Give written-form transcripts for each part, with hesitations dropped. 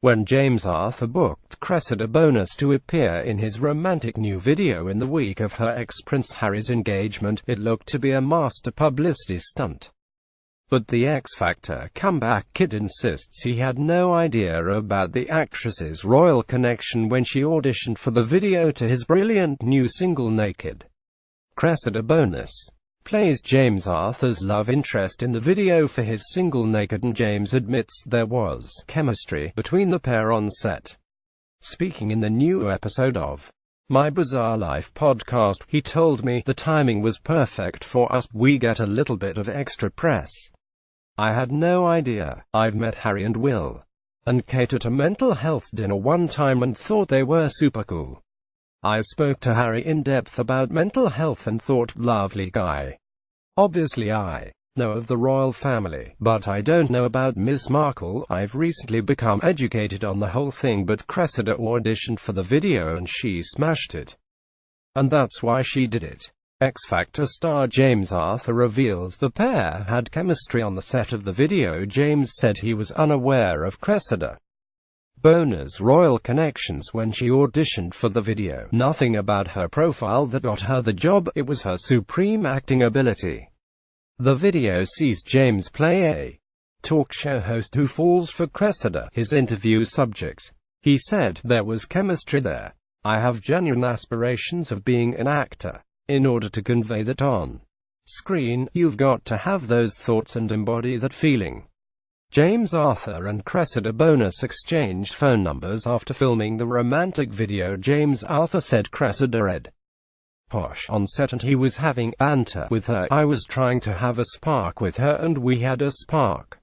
When James Arthur booked CRESSIDA Bonus to appear in his romantic new video in the week of her ex-Prince Harry's engagement, it looked to be a master publicity stunt. But the X Factor comeback kid insists he had no idea about the actress's royal connection when she auditioned for the video to his brilliant new single Naked. CRESSIDA Bonus plays James Arthur's love interest in the video for his single Naked, and James admits there was chemistry between the pair on set. Speaking in the new episode of My Bizarre Life podcast, he told me, "The timing was perfect for us, we get a little bit of extra press. I had no idea. I've met Harry and Will and Kate at a mental health dinner one time and thought they were super cool. I spoke to Harry in depth about mental health and thought, lovely guy. Obviously I know of the royal family, but I don't know about Miss Markle. I've recently become educated on the whole thing, but CRESSIDA auditioned for the video and she smashed it. And that's why she did it." X Factor star James Arthur reveals the pair had chemistry on the set of the video. James said he was unaware of CRESSIDA Bonus' royal connections when she auditioned for the video. Nothing about her profile that got her the job, it was her supreme acting ability. The video sees James play a talk show host who falls for CRESSIDA, his interview subject. He said, "There was chemistry there. I have genuine aspirations of being an actor. In order to convey that on screen, you've got to have those thoughts and embody that feeling." James Arthur and CRESSIDA Bonus exchanged phone numbers after filming the romantic video. James Arthur said CRESSIDA read posh on set and he was having banter with her. "I was trying to have a spark with her and we had a spark.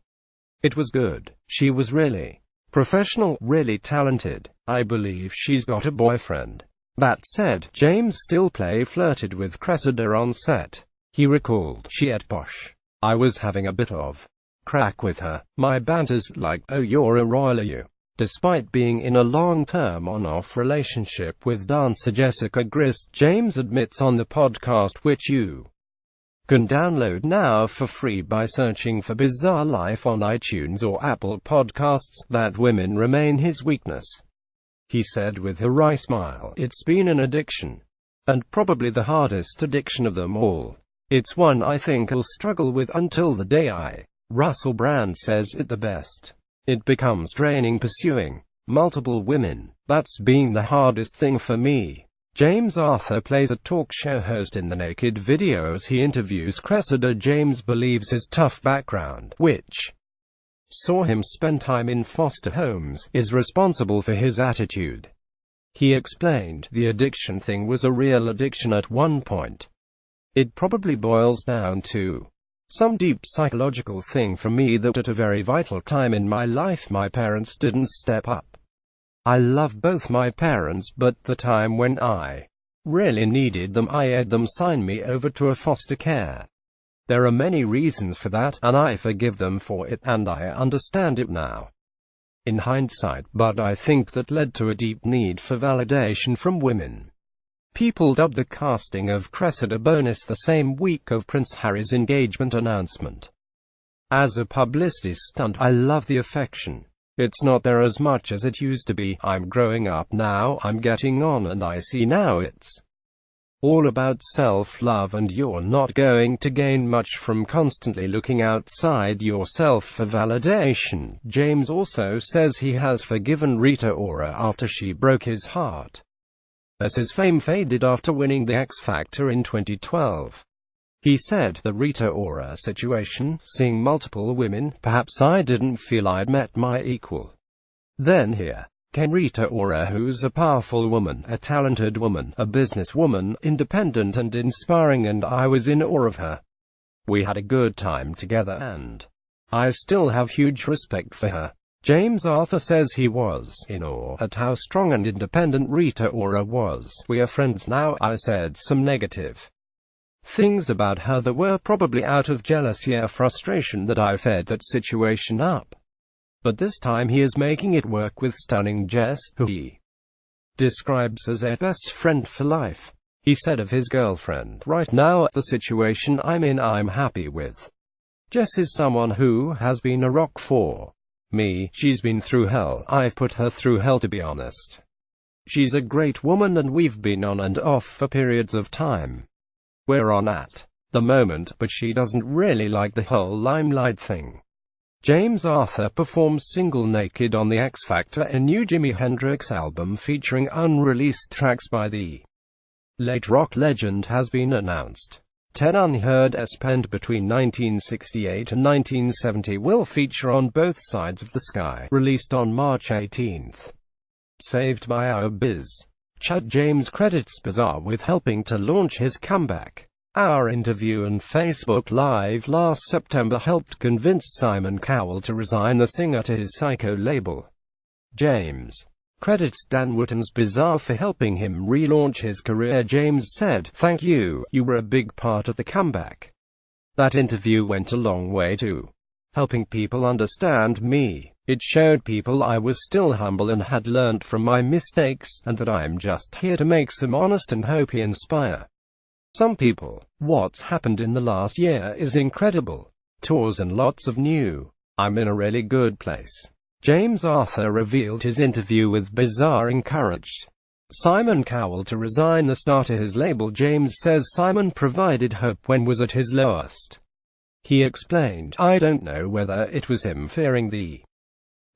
It was good. She was really professional, really talented. I believe she's got a boyfriend." That said, James still flirted with CRESSIDA on set. He recalled, "She ate posh. I was having a bit of crack with her. My banter's like, oh you're a royal are you?" Despite being in a long-term on-off relationship with dancer Jessica Grist, James admits on the podcast, which you can download now for free by searching for Bizarre Life on iTunes or Apple Podcasts, that women remain his weakness. He said with a wry smile, "It's been an addiction. And probably the hardest addiction of them all. It's one I think I'll struggle with until the day I." Russell Brand says it the best. "It becomes draining pursuing multiple women. That's been the hardest thing for me." James Arthur plays a talk show host in the Naked video as he interviews CRESSIDA. James believes his tough background, which saw him spend time in foster homes, is responsible for his attitude. He explained, "The addiction thing was a real addiction at one point. It probably boils down to some deep psychological thing for me that at a very vital time in my life my parents didn't step up. I love both my parents, but the time when I really needed them I had them sign me over to a foster care. There are many reasons for that, and I forgive them for it, and I understand it now in hindsight, but I think that led to a deep need for validation from women." People dubbed the casting of CRESSIDA Bonus the same week of Prince Harry's engagement announcement as a publicity stunt. "I love the affection. It's not there as much as it used to be. I'm growing up now, I'm getting on, and I see now it's all about self-love, and you're not going to gain much from constantly looking outside yourself for validation." James also says he has forgiven Rita Ora after she broke his heart, as his fame faded after winning the X Factor in 2012. He said, "The Rita Ora situation, seeing multiple women, perhaps I didn't feel I'd met my equal. Then here came Rita Ora, who's a powerful woman, a talented woman, a businesswoman, independent and inspiring, and I was in awe of her. We had a good time together and I still have huge respect for her." James Arthur says he was in awe at how strong and independent Rita Ora was. "We are friends now. I said some negative things about her that were probably out of jealousy or frustration that I fed that situation up. But this time he is making it work with stunning Jess, who he describes as a best friend for life." He said of his girlfriend, "Right now, the situation I'm in, I'm happy with. Jess is someone who has been a rock for She's been through hell. I've put her through hell, to be honest. She's a great woman and we've been on and off for periods of time. We're on at the moment, but she doesn't really like the whole limelight thing. James Arthur performs single naked on the X Factor, a new Jimi Hendrix album featuring unreleased tracks by the late rock legend has been announced. 10 Unheard S penned between 1968 and 1970 will feature on Both Sides of the Sky, released on March 18. Saved by Our Biz. Chad James credits Bizarre with helping to launch his comeback. Our interview and Facebook Live last September helped convince Simon Cowell to resign, the singer, to his Psycho label. James credits Dan Wootton's Bizarre for helping him relaunch his career. James said, "Thank you, you were a big part of the comeback. That interview went a long way to helping people understand me. It showed people I was still humble and had learnt from my mistakes, and that I'm just here to make some honest and hopefully inspire some people. What's happened in the last year is incredible. Tours and lots of new. I'm in a really good place." James Arthur revealed his interview with Bizarre encouraged Simon Cowell to resign, the star, to his label. James says Simon provided hope when was at his lowest. He explained, "I don't know whether it was him fearing the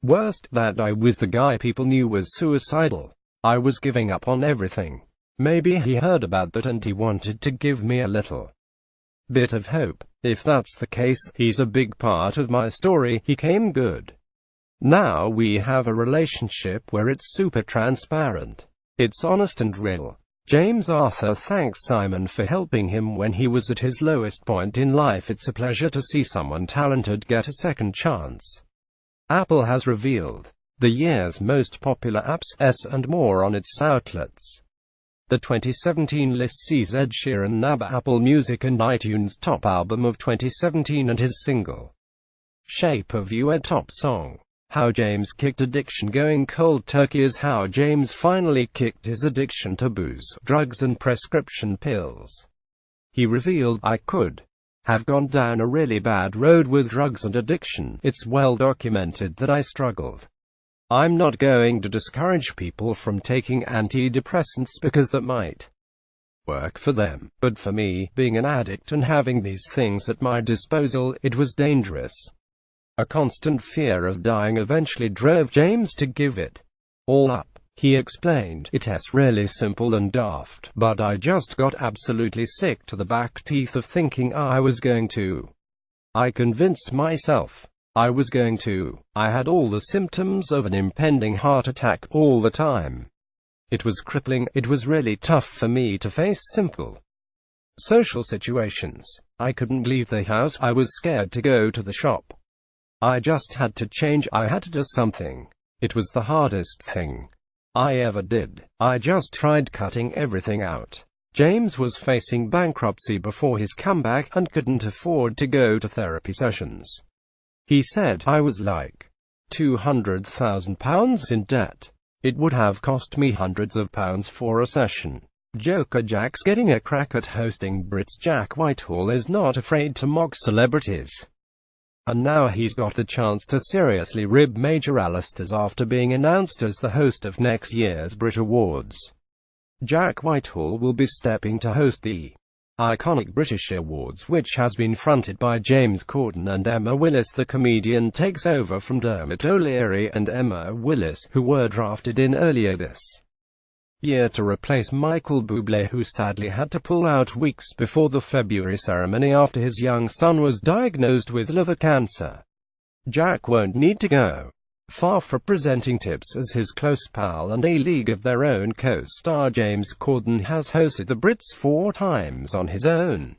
worst, that I was the guy people knew was suicidal. I was giving up on everything. Maybe he heard about that and he wanted to give me a little bit of hope. If that's the case, he's a big part of my story. He came good. Now we have a relationship where it's super transparent. It's honest and real." James Arthur thanks Simon for helping him when he was at his lowest point in life. "It's a pleasure to see someone talented get a second chance." Apple has revealed the year's most popular apps, and more on its outlets. The 2017 list sees Ed Sheeran nab Apple Music and iTunes Top Album of 2017 and his single Shape of You a top song. How James kicked addiction. Going cold turkey is how James finally kicked his addiction to booze, drugs and prescription pills. He revealed, "I could have gone down a really bad road with drugs and addiction. It's well documented that I struggled. I'm not going to discourage people from taking antidepressants because that might work for them. But for me, being an addict and having these things at my disposal, it was dangerous. A constant fear of dying eventually drove James to give it all up." He explained, "It's really simple and daft, but I just got absolutely sick to the back teeth of thinking I was going to. I convinced myself I was going to. I had all the symptoms of an impending heart attack all the time. It was crippling. It was really tough for me to face simple social situations. I couldn't leave the house. I was scared to go to the shop. I just had to change. I had to do something. It was the hardest thing I ever did. I just tried cutting everything out." James was facing bankruptcy before his comeback, and couldn't afford to go to therapy sessions. He said, "I was like £200,000 in debt. It would have cost me hundreds of pounds for a session." Joker Jack's getting a crack at hosting Brits. Jack Whitehall is not afraid to mock celebrities. And now he's got the chance to seriously rib Major Alisters after being announced as the host of next year's Brit Awards. Jack Whitehall will be stepping to host the iconic British Awards, which has been fronted by James Corden and Emma Willis. The comedian takes over from Dermot O'Leary and Emma Willis, who were drafted in earlier this year to replace Michael Bublé, who sadly had to pull out weeks before the February ceremony after his young son was diagnosed with liver cancer. Jack won't need to go far for presenting tips, as his close pal and A League of Their Own co-star James Corden has hosted the Brits 4 times on his own.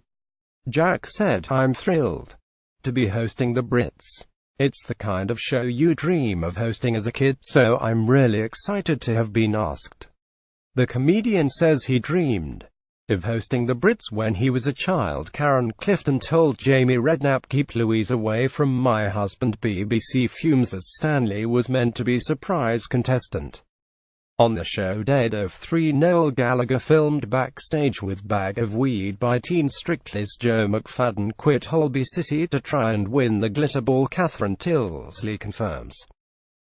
Jack said, "I'm thrilled to be hosting the Brits. It's the kind of show you dream of hosting as a kid, so I'm really excited to have been asked." The comedian says he dreamed of hosting the Brits when he was a child. Karen Clifton told Jamie Redknapp, "Keep Louise away from my husband." BBC fumes as Stanley was meant to be surprise contestant On the show Dead of 3, Noel Gallagher filmed backstage with Bag of Weed by teen Strictly's Joe McFadden quit Holby City to try and win the Glitterball. Catherine Tilsley confirms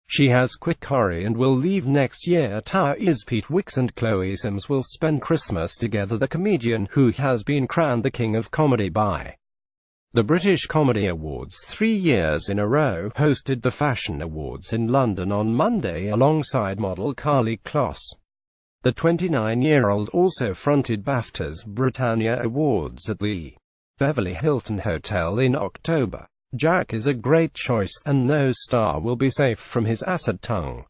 she has quit Corrie and will leave next year. Is Pete Wicks and Chloe Sims will spend Christmas together. The comedian, who has been crowned the King of Comedy by the British Comedy Awards 3 years in a row, hosted the Fashion Awards in London on Monday alongside model Carly Kloss. The 29-year-old also fronted BAFTA's Britannia Awards at the Beverly Hilton Hotel in October. Jack is a great choice, and no star will be safe from his acid tongue.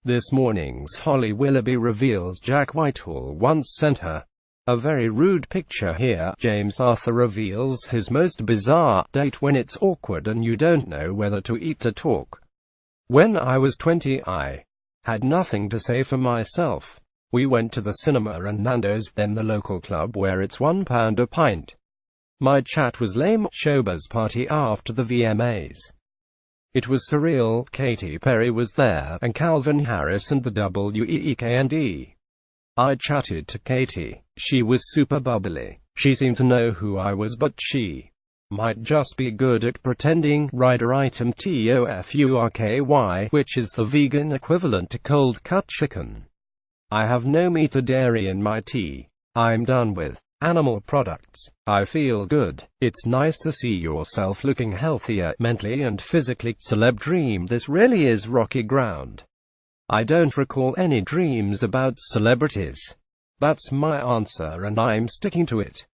This morning's Holly Willoughby reveals Jack Whitehall once sent her a very rude picture. Here, James Arthur reveals his most bizarre date when it's awkward and you don't know whether to eat or talk. When I was 20, I had nothing to say for myself. We went to the cinema and Nando's, then the local club where it's £1 a pint. My chat was lame. Showbiz party after the VMAs. It was surreal. Katy Perry was there, and Calvin Harris and the Weeknd. I chatted to Katy. She was super bubbly. She seemed to know who I was, but she might just be good at pretending. Rider item TOFURKY, which is the vegan equivalent to cold cut chicken. I have no meat or dairy in my tea. I'm done with animal products. I feel good. It's nice to see yourself looking healthier, mentally and physically. Celeb dream. This really is rocky ground. I don't recall any dreams about celebrities. That's my answer and I'm sticking to it.